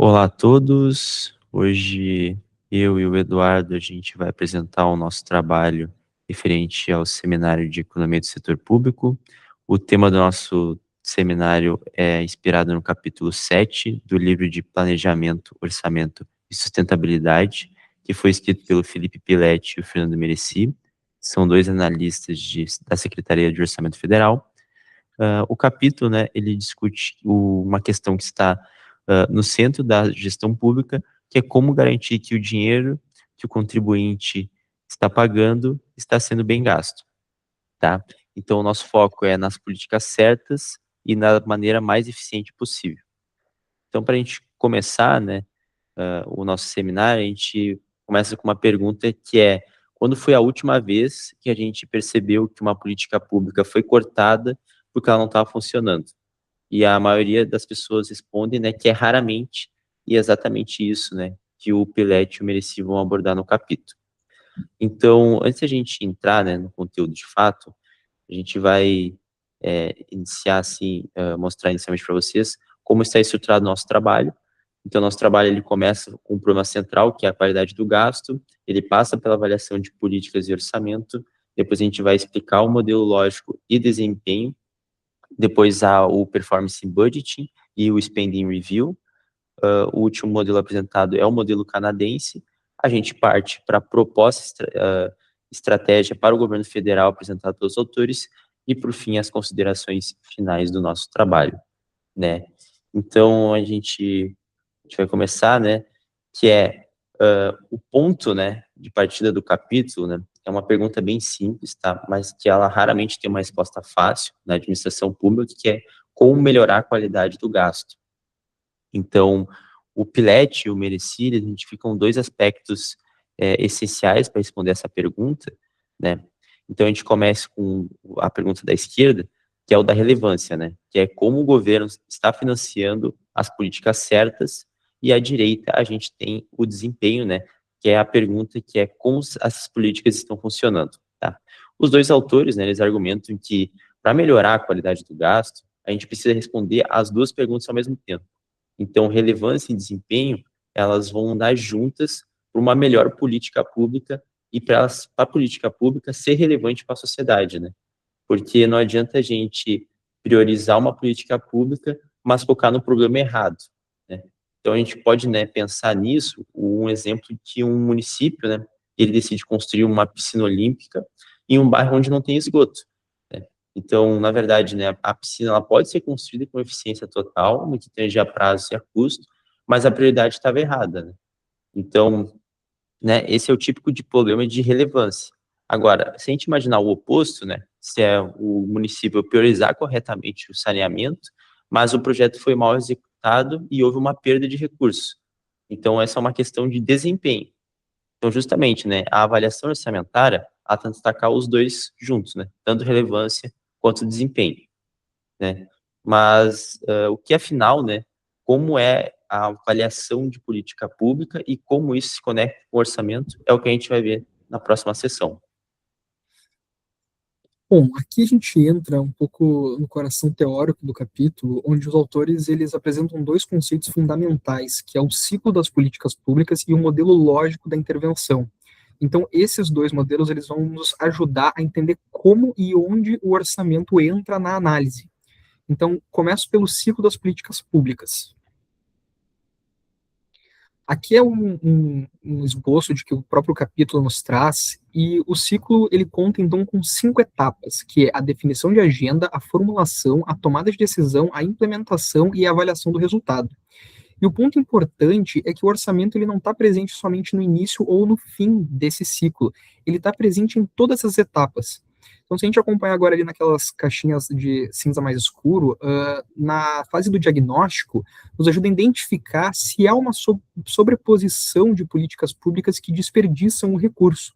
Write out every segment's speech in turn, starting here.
Olá a todos. Hoje eu e o Eduardo a gente vai apresentar o nosso trabalho referente ao Seminário de Economia do Setor Público. O tema do nosso seminário é inspirado no capítulo 7 do livro de Planejamento, Orçamento e Sustentabilidade, que foi escrito pelo Felipe Piletti e o Fernando Mereci. São dois analistas da Secretaria de Orçamento Federal. O capítulo, né, ele discute uma questão que está no centro da gestão pública, que é como garantir que o dinheiro que o contribuinte está pagando está sendo bem gasto, tá? Então, o nosso foco é nas políticas certas e na maneira mais eficiente possível. Então, para a gente começar, né, o nosso seminário, a gente começa com uma pergunta que é: quando foi a última vez que a gente percebeu que uma política pública foi cortada porque ela não estava funcionando? E a maioria das pessoas respondem, né, que é raramente, e é exatamente isso, né, que o Piletti e o Mereci vão abordar no capítulo. Então, antes de a gente entrar, né, no conteúdo de fato, a gente vai iniciar, assim, mostrar inicialmente para vocês como está estruturado o nosso trabalho. Então, nosso trabalho ele começa com um problema central, que é a qualidade do gasto, ele passa pela avaliação de políticas e orçamento, depois a gente vai explicar o modelo lógico e desempenho, depois há o Performance Budgeting e o Spending Review. O último modelo apresentado é o modelo canadense. A gente parte para a proposta estratégia para o governo federal apresentada pelos autores e, por fim, as considerações finais do nosso trabalho, né? Então, a gente vai começar, né, que é o ponto, né, de partida do capítulo, né, é uma pergunta bem simples, tá, mas que ela raramente tem uma resposta fácil na administração pública, que é como melhorar a qualidade do gasto. Então, o Piletti e o Mereci identificam dois aspectos essenciais para responder essa pergunta, né. Então, a gente começa com a pergunta da esquerda, que é o da relevância, né, que é como o governo está financiando as políticas certas, e à direita a gente tem o desempenho, né, que é a pergunta que é como essas políticas estão funcionando, tá. Os dois autores, né, eles argumentam que para melhorar a qualidade do gasto, a gente precisa responder as duas perguntas ao mesmo tempo. Então, relevância e desempenho, elas vão andar juntas para uma melhor política pública e para a política pública ser relevante para a sociedade, né? Porque não adianta a gente priorizar uma política pública, mas focar no problema errado, né? Então, a gente pode, né, pensar nisso, um exemplo que um município, né, ele decide construir uma piscina olímpica em um bairro onde não tem esgoto, né? Então, na verdade, né, a piscina ela pode ser construída com eficiência total, no que tange a prazo e a custo, mas a prioridade estava errada, né? Então, né, esse é o típico de problema de relevância. Agora, se a gente imaginar o oposto, né, se é o município priorizar corretamente o saneamento, mas o projeto foi mal executado e houve uma perda de recursos. Então, essa é uma questão de desempenho. Então, justamente, né, a avaliação orçamentária, ela tenta destacar os dois juntos, né, tanto relevância quanto desempenho, né. Mas, o que afinal, né, como é a avaliação de política pública e como isso se conecta com o orçamento, é o que a gente vai ver na próxima sessão. Bom, aqui a gente entra um pouco no coração teórico do capítulo, onde os autores eles apresentam dois conceitos fundamentais, que é o ciclo das políticas públicas e o modelo lógico da intervenção. Então, esses dois modelos eles vão nos ajudar a entender como e onde o orçamento entra na análise. Então, começo pelo ciclo das políticas públicas. Aqui é um esboço de que o próprio capítulo nos traz, e o ciclo ele conta então com 5 etapas, que é a definição de agenda, a formulação, a tomada de decisão, a implementação e a avaliação do resultado. E o ponto importante é que o orçamento ele não está presente somente no início ou no fim desse ciclo, ele está presente em todas as etapas. Então, se a gente acompanhar agora ali naquelas caixinhas de cinza mais escuro, na fase do diagnóstico, nos ajuda a identificar se há uma sobreposição de políticas públicas que desperdiçam o recurso.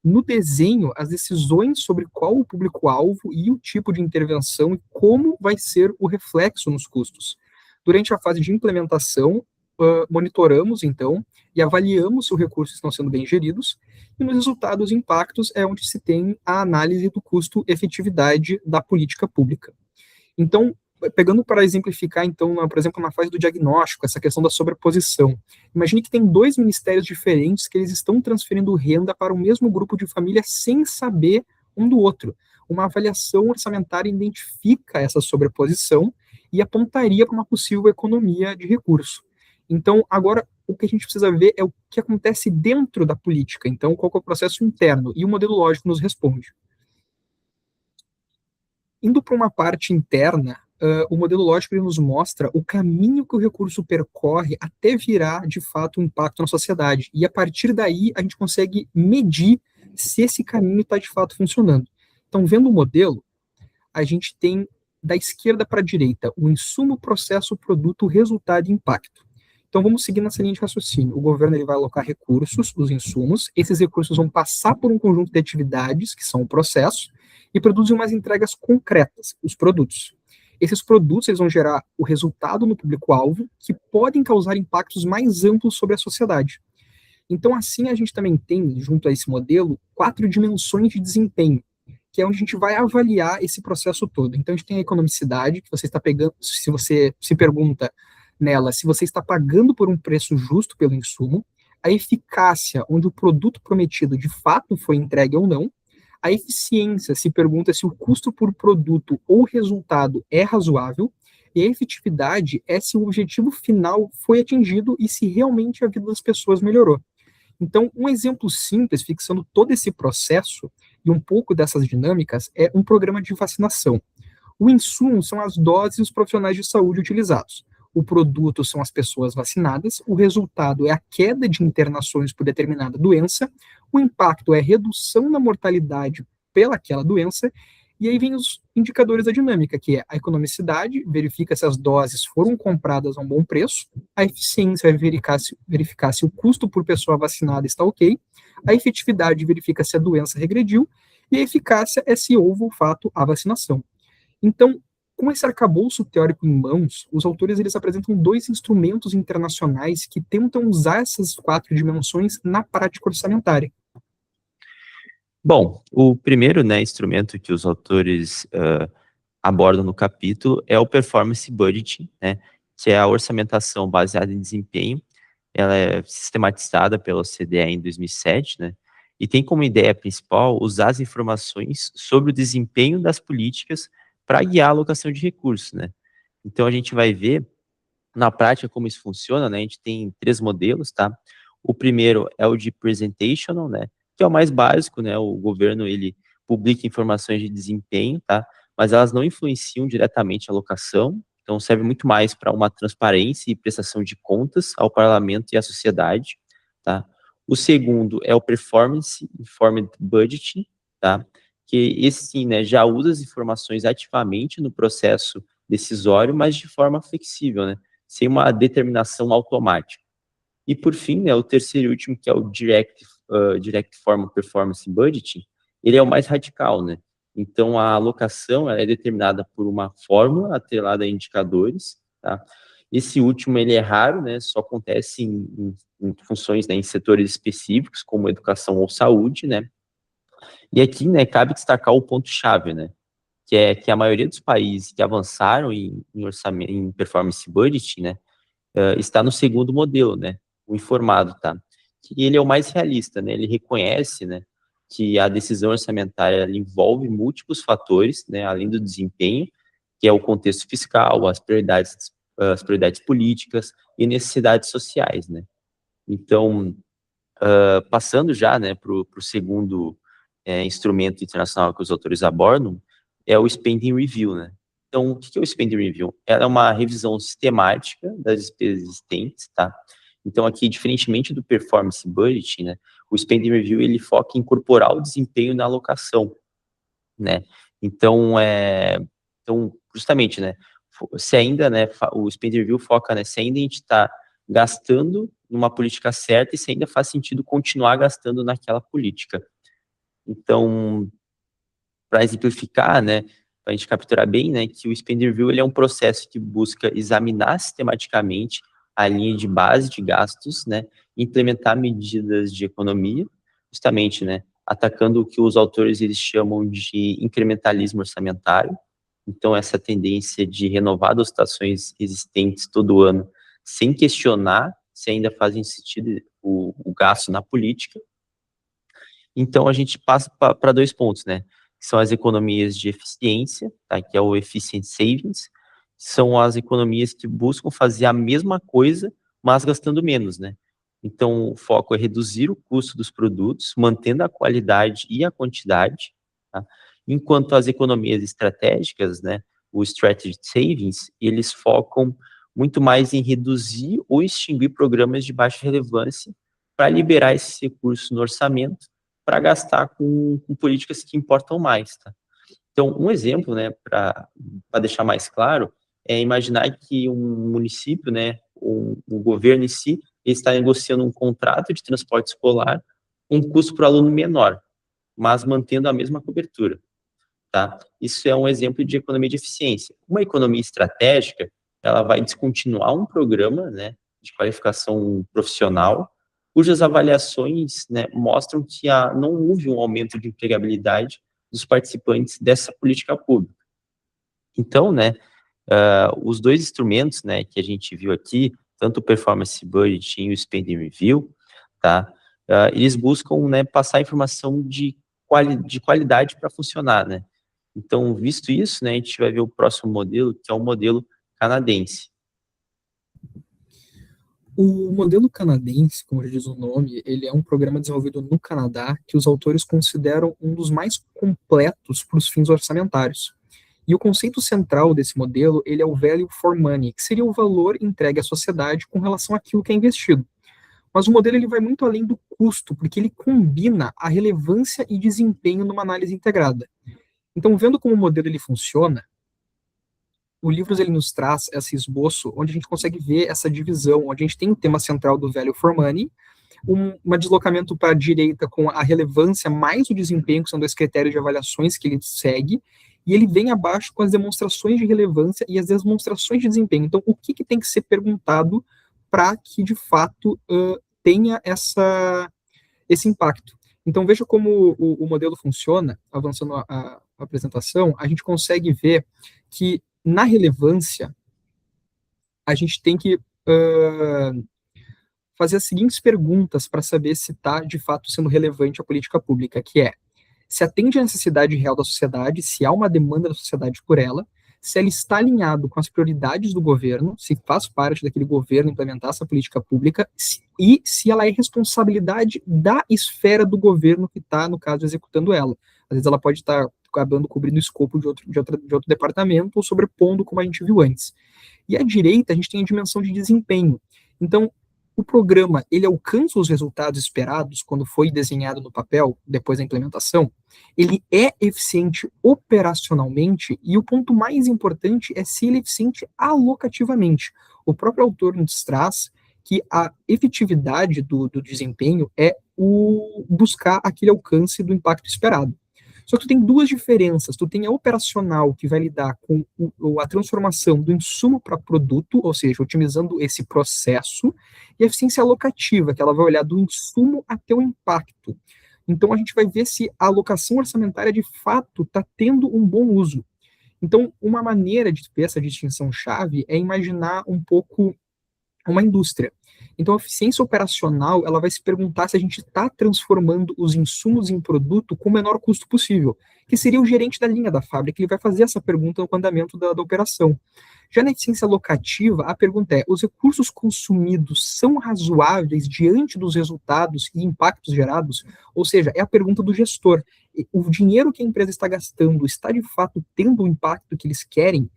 No desenho, as decisões sobre qual o público-alvo e o tipo de intervenção e como vai ser o reflexo nos custos. Durante a fase de implementação, monitoramos, então, e avaliamos se os recursos estão sendo bem geridos, e nos resultados e impactos é onde se tem a análise do custo-efetividade da política pública. Então, pegando para exemplificar, então, por exemplo, na fase do diagnóstico, essa questão da sobreposição. Imagine que tem dois ministérios diferentes que eles estão transferindo renda para o mesmo grupo de família sem saber um do outro. Uma avaliação orçamentária identifica essa sobreposição e apontaria para uma possível economia de recurso. Então, agora, o que a gente precisa ver é o que acontece dentro da política. Então, qual é o processo interno? E o modelo lógico nos responde. Indo para uma parte interna, o modelo lógico ele nos mostra o caminho que o recurso percorre até virar, de fato, um impacto na sociedade. E a partir daí, a gente consegue medir se esse caminho está, de fato, funcionando. Então, vendo o modelo, a gente tem, da esquerda para a direita, o insumo, processo, produto, resultado e impacto. Então, vamos seguir nessa linha de raciocínio. O governo ele vai alocar recursos, os insumos, esses recursos vão passar por um conjunto de atividades, que são o processo, e produzem umas entregas concretas, os produtos. Esses produtos eles vão gerar o resultado no público-alvo, que podem causar impactos mais amplos sobre a sociedade. Então, assim, a gente também tem, junto a esse modelo, 4 dimensões de desempenho, que é onde a gente vai avaliar esse processo todo. Então, a gente tem a economicidade, que você está pegando, se você se pergunta nela, se você está pagando por um preço justo pelo insumo, a eficácia, onde o produto prometido de fato foi entregue ou não, a eficiência, se pergunta se o custo por produto ou resultado é razoável, e a efetividade é se o objetivo final foi atingido e se realmente a vida das pessoas melhorou. Então, um exemplo simples, fixando todo esse processo e um pouco dessas dinâmicas, é um programa de vacinação. O insumo são as doses e os profissionais de saúde utilizados. O produto são as pessoas vacinadas, o resultado é a queda de internações por determinada doença, o impacto é a redução na mortalidade pelaquela doença, e aí vem os indicadores da dinâmica, que é a economicidade, verifica se as doses foram compradas a um bom preço, a eficiência vai verificar se o custo por pessoa vacinada está ok, a efetividade verifica se a doença regrediu, e a eficácia é se houve, o fato, a vacinação. Então, com esse arcabouço teórico em mãos, os autores eles apresentam 2 instrumentos internacionais que tentam usar essas 4 dimensões na prática orçamentária. Bom, o primeiro, né, instrumento que os autores abordam no capítulo é o Performance Budgeting, né, que é a orçamentação baseada em desempenho. Ela é sistematizada pela OCDE em 2007, né, e tem como ideia principal usar as informações sobre o desempenho das políticas para guiar a alocação de recursos, né. Então, a gente vai ver na prática como isso funciona, né, a gente tem 3 modelos, tá. O primeiro é o de presentational, né, que é o mais básico, né, o governo ele publica informações de desempenho, tá, mas elas não influenciam diretamente a alocação, então serve muito mais para uma transparência e prestação de contas ao parlamento e à sociedade, tá. O segundo é o performance informed budgeting, tá, que esse sim, né, já usa as informações ativamente no processo decisório, mas de forma flexível, né, sem uma determinação automática. E por fim, né, o terceiro e último, que é o Direct Form Performance Budgeting, ele é o mais radical, né? Então, a alocação ela é determinada por uma fórmula atrelada a indicadores, tá? Esse último, ele é raro, né? Só acontece em funções, né, em setores específicos, como educação ou saúde, né? E aqui, né, cabe destacar o ponto-chave, né? Que a maioria dos países que avançaram em orçamento, em performance budgeting, né, está no segundo modelo, né, o informado, tá? Que ele é o mais realista, né? Ele reconhece, né, que a decisão orçamentária ela envolve múltiplos fatores, né, além do desempenho, que é o contexto fiscal, as prioridades políticas e necessidades sociais, né? Então, passando já, né, para o segundo instrumento internacional que os autores abordam, é o Spending Review, né? Então, o que é o Spending Review? Ela é uma revisão sistemática das despesas existentes, tá? Então, aqui, diferentemente do Performance Budgeting, né, o Spending Review, ele foca em incorporar o desempenho na alocação, né? Então, justamente, né, se ainda, né, o Spending Review foca, né, se ainda a gente está gastando numa política certa e se ainda faz sentido continuar gastando naquela política. Então, para exemplificar, né, para a gente capturar bem, né, que o Spend Review ele é um processo que busca examinar sistematicamente a linha de base de gastos, né, implementar medidas de economia, justamente, né, atacando o que os autores eles chamam de incrementalismo orçamentário, Então, essa tendência de renovar dotações existentes todo ano, sem questionar se ainda fazem sentido o gasto na política. Então, a gente passa para 2 pontos, né? Que são as economias de eficiência, tá? Que é o efficient savings, são as economias que buscam fazer a mesma coisa, mas gastando menos, né? Então, o foco é reduzir o custo dos produtos, mantendo a qualidade e a quantidade, tá? Enquanto as economias estratégicas, né, o strategic savings, eles focam muito mais em reduzir ou extinguir programas de baixa relevância para liberar esses recursos no orçamento para gastar com políticas que importam mais, tá? Então, um exemplo, né, para deixar mais claro, é imaginar que um município, né, o governo em si, está negociando um contrato de transporte escolar, um custo para o aluno menor, mas mantendo a mesma cobertura, tá? Isso é um exemplo de economia de eficiência. Uma economia estratégica, ela vai descontinuar um programa, né, de qualificação profissional, cujas avaliações, né, mostram que não houve um aumento de empregabilidade dos participantes dessa política pública. Então, né, os 2 instrumentos, né, que a gente viu aqui, tanto o Performance Budget e o Spending Review, tá, eles buscam, né, passar informação de qualidade para funcionar, né. Então, visto isso, né, a gente vai ver o próximo modelo, que é o modelo canadense. O modelo canadense, como já diz o nome, ele é um programa desenvolvido no Canadá que os autores consideram um dos mais completos para os fins orçamentários. E o conceito central desse modelo, ele é o value for money, que seria o valor entregue à sociedade com relação àquilo que é investido. Mas o modelo ele vai muito além do custo, porque ele combina a relevância e desempenho numa análise integrada. Então, vendo como o modelo ele funciona, o Livros ele nos traz esse esboço onde a gente consegue ver essa divisão, onde a gente tem o tema central do value for money, um deslocamento para a direita com a relevância mais o desempenho, que são 2 critérios de avaliações que ele segue, e ele vem abaixo com as demonstrações de relevância e as demonstrações de desempenho. Então, o que tem que ser perguntado para que, de fato, tenha esse impacto? Então, veja como o modelo funciona, avançando a apresentação, a gente consegue ver que, na relevância, a gente tem que fazer as seguintes perguntas para saber se está, de fato, sendo relevante a política pública, que é se atende à necessidade real da sociedade, se há uma demanda da sociedade por ela, se ela está alinhado com as prioridades do governo, se faz parte daquele governo implementar essa política pública, e se ela é responsabilidade da esfera do governo que está, no caso, executando ela. Às vezes ela pode estar acabando cobrindo o escopo de outro departamento ou sobrepondo, como a gente viu antes. E à direita, a gente tem a dimensão de desempenho. Então, o programa, ele alcança os resultados esperados quando foi desenhado no papel, depois da implementação? Ele é eficiente operacionalmente? E o ponto mais importante é se ele é eficiente alocativamente. O próprio autor nos traz que a efetividade do desempenho é o buscar aquele alcance do impacto esperado. Só que tu tem 2 diferenças. Tu tem a operacional, que vai lidar com a transformação do insumo para produto, ou seja, otimizando esse processo, e a eficiência alocativa, que ela vai olhar do insumo até o impacto. Então, a gente vai ver se a alocação orçamentária, de fato, está tendo um bom uso. Então, uma maneira de ver essa distinção-chave é imaginar um pouco uma indústria. Então, a eficiência operacional, ela vai se perguntar se a gente está transformando os insumos em produto com o menor custo possível, que seria o gerente da linha da fábrica, ele vai fazer essa pergunta no andamento da operação. Já na eficiência locativa, a pergunta é, os recursos consumidos são razoáveis diante dos resultados e impactos gerados? Ou seja, é a pergunta do gestor. O dinheiro que a empresa está gastando está, de fato, tendo o impacto que eles querem?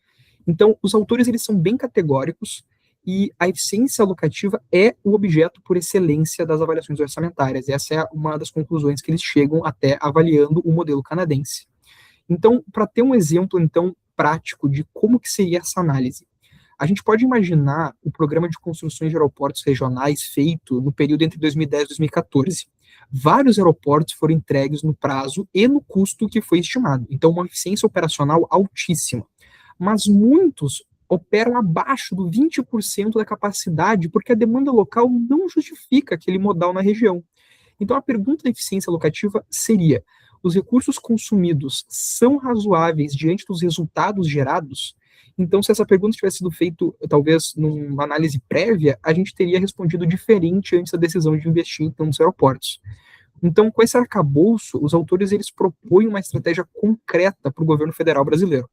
Então, os autores, eles são bem categóricos, e a eficiência alocativa é o objeto por excelência das avaliações orçamentárias. Essa é uma das conclusões que eles chegam até avaliando o modelo canadense. Então, para ter um exemplo, então, prático de como que seria essa análise, a gente pode imaginar o programa de construções de aeroportos regionais feito no período entre 2010 e 2014. Vários aeroportos foram entregues no prazo e no custo que foi estimado. Então, uma eficiência operacional altíssima. Mas muitos operam abaixo do 20% da capacidade, porque a demanda local não justifica aquele modal na região. Então, a pergunta da eficiência locativa seria: os recursos consumidos são razoáveis diante dos resultados gerados? Então, se essa pergunta tivesse sido feita, talvez, numa análise prévia, a gente teria respondido diferente antes da decisão de investir, então, nos aeroportos. Então, com esse arcabouço, os autores eles propõem uma estratégia concreta para o governo federal brasileiro.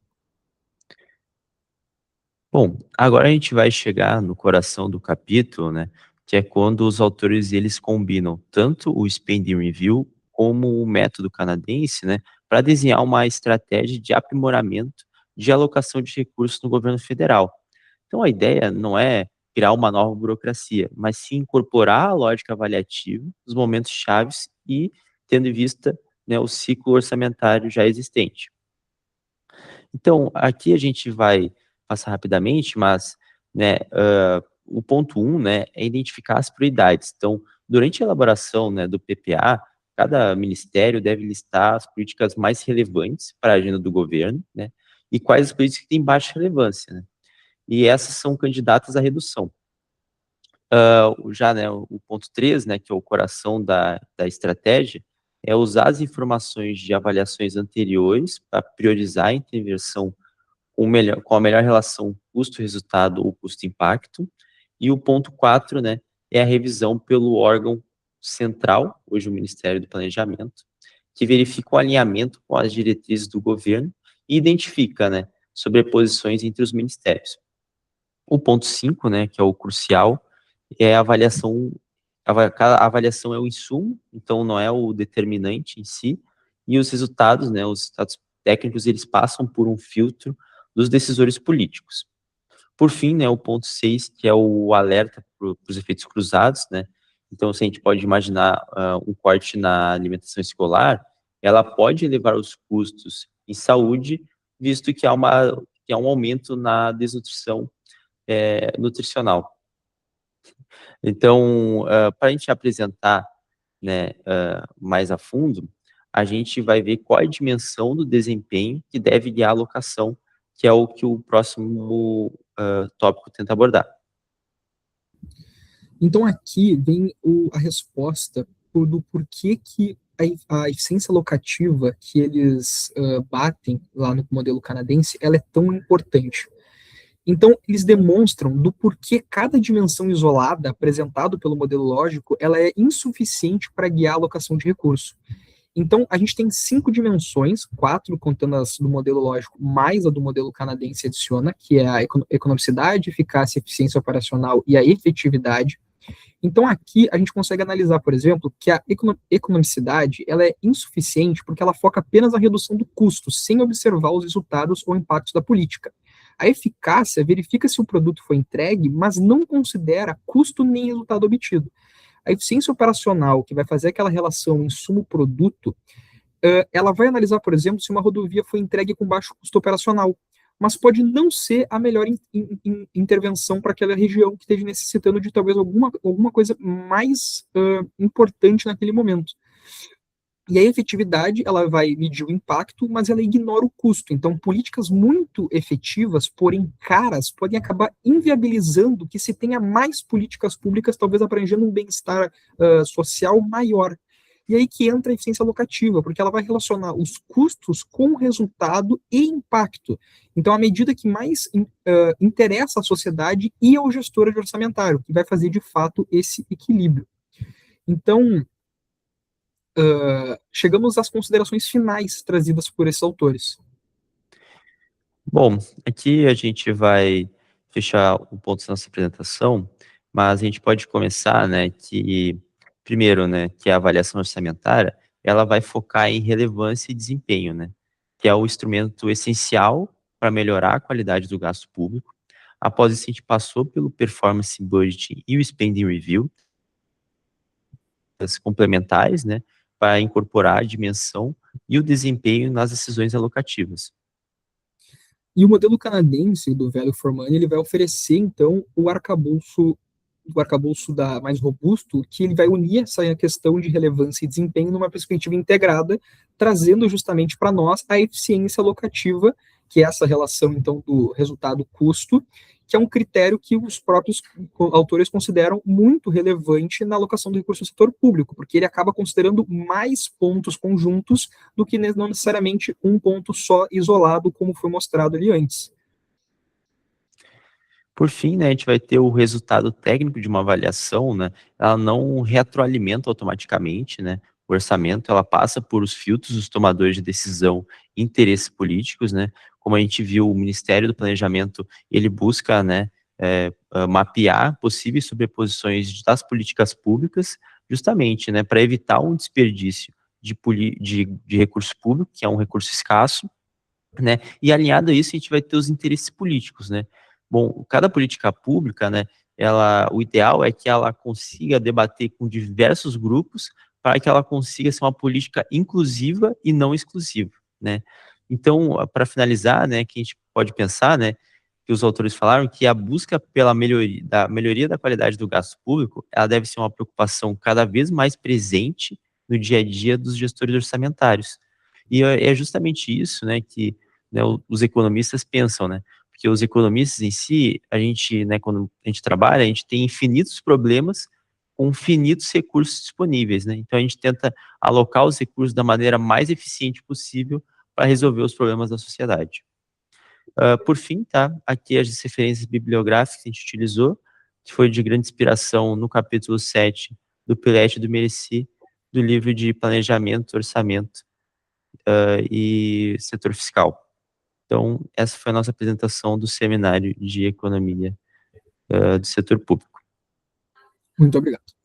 Bom, agora a gente vai chegar no coração do capítulo, né, que é quando os autores eles combinam tanto o spending review como o método canadense, né, para desenhar uma estratégia de aprimoramento de alocação de recursos no governo federal. Então a ideia não é criar uma nova burocracia, mas sim incorporar a lógica avaliativa nos momentos chaves e tendo em vista, né, o ciclo orçamentário já existente. Então, aqui a gente vai passar rapidamente, mas, né, o ponto 1, né, é identificar as prioridades. Então, durante a elaboração, né, do PPA, cada ministério deve listar as políticas mais relevantes para a agenda do governo, né, e quais as políticas que têm baixa relevância, né, e essas são candidatas à redução. Já, né, o ponto 3, né, que é o coração da estratégia, é usar as informações de avaliações anteriores para priorizar a intervenção com a melhor relação custo-resultado ou custo-impacto. E o ponto 4, né, é a revisão pelo órgão central, hoje o Ministério do Planejamento, que verifica o alinhamento com as diretrizes do governo e identifica, né, sobreposições entre os ministérios. O ponto 5, né, que é o crucial, é a avaliação. A avaliação é o insumo, então não é o determinante em si, e os resultados, né, os resultados técnicos, eles passam por um filtro dos decisores políticos. Por fim, né, o ponto 6, que é o alerta para os efeitos cruzados, né, então se a gente pode imaginar um corte na alimentação escolar, ela pode elevar os custos em saúde, visto que há um aumento na desnutrição nutricional. Então, para a gente apresentar, né, mais a fundo, a gente vai ver qual é a dimensão do desempenho que deve guiar a alocação, que é o que o próximo tópico tenta abordar. Então, aqui vem a resposta do porquê que a eficiência locativa que eles batem lá no modelo canadense, ela é tão importante. Então, eles demonstram do porquê cada dimensão isolada apresentado pelo modelo lógico, ela é insuficiente para guiar a alocação de recurso. Então, a gente tem 5 dimensões, 4 contando as do modelo lógico, mais a do modelo canadense adiciona, que é a economicidade, eficácia, eficiência operacional e a efetividade. Então, aqui a gente consegue analisar, por exemplo, que a economicidade ela é insuficiente porque ela foca apenas na redução do custo, sem observar os resultados ou impactos da política. A eficácia verifica se o produto foi entregue, mas não considera custo nem resultado obtido. A eficiência operacional, que vai fazer aquela relação insumo-produto, ela vai analisar, por exemplo, se uma rodovia foi entregue com baixo custo operacional, mas pode não ser a melhor intervenção para aquela região que esteja necessitando de talvez alguma coisa mais importante naquele momento. E a efetividade, ela vai medir o impacto, mas ela ignora o custo. Então, políticas muito efetivas, porém caras, podem acabar inviabilizando que se tenha mais políticas públicas, talvez abrangendo um bem-estar social maior. E aí que entra a eficiência locativa, porque ela vai relacionar os custos com o resultado e impacto. Então, a medida que mais interessa à sociedade e ao gestor orçamentário, que vai fazer, de fato, esse equilíbrio. Então, chegamos às considerações finais trazidas por esses autores. Bom, aqui a gente vai fechar o ponto da nossa apresentação, mas a gente pode começar, né, que, primeiro, né, que a avaliação orçamentária, ela vai focar em relevância e desempenho, né, que é o instrumento essencial para melhorar a qualidade do gasto público. Após isso, a gente passou pelo performance budgeting e o spending review, as complementares, né, para incorporar a dimensão e o desempenho nas decisões alocativas. E o modelo canadense do Value for Money, ele vai oferecer, então, o arcabouço mais robusto, que ele vai unir essa questão de relevância e desempenho numa perspectiva integrada, trazendo justamente para nós a eficiência alocativa, que é essa relação, então, do resultado-custo, que é um critério que os próprios autores consideram muito relevante na alocação do recurso no setor público, porque ele acaba considerando mais pontos conjuntos do que não necessariamente um ponto só isolado, como foi mostrado ali antes. Por fim, né, a gente vai ter o resultado técnico de uma avaliação, né, ela não retroalimenta automaticamente, né, o orçamento, ela passa por os filtros dos tomadores de decisão e interesses políticos, né, como a gente viu, o Ministério do Planejamento, ele busca, né, mapear possíveis sobreposições das políticas públicas, justamente, né, para evitar um desperdício de recurso público, que é um recurso escasso, né, e alinhado a isso, a gente vai ter os interesses políticos, né. Bom, cada política pública, né, o ideal é que ela consiga debater com diversos grupos para que ela consiga ser uma política inclusiva e não exclusiva, né. Então, para finalizar, né, que a gente pode pensar, né, que os autores falaram que a busca pela melhoria da qualidade do gasto público, ela deve ser uma preocupação cada vez mais presente no dia a dia dos gestores orçamentários. E é justamente isso, né, que, né, os economistas pensam, né, porque os economistas em si, a gente, né, quando a gente trabalha, a gente tem infinitos problemas com infinitos recursos disponíveis, né, então a gente tenta alocar os recursos da maneira mais eficiente possível para resolver os problemas da sociedade. Por fim, tá, aqui as referências bibliográficas que a gente utilizou, que foi de grande inspiração no capítulo 7 do Pilete e do Mereci, do livro de Planejamento, Orçamento e Setor Fiscal. Então, essa foi a nossa apresentação do seminário de economia do setor público. Muito obrigado.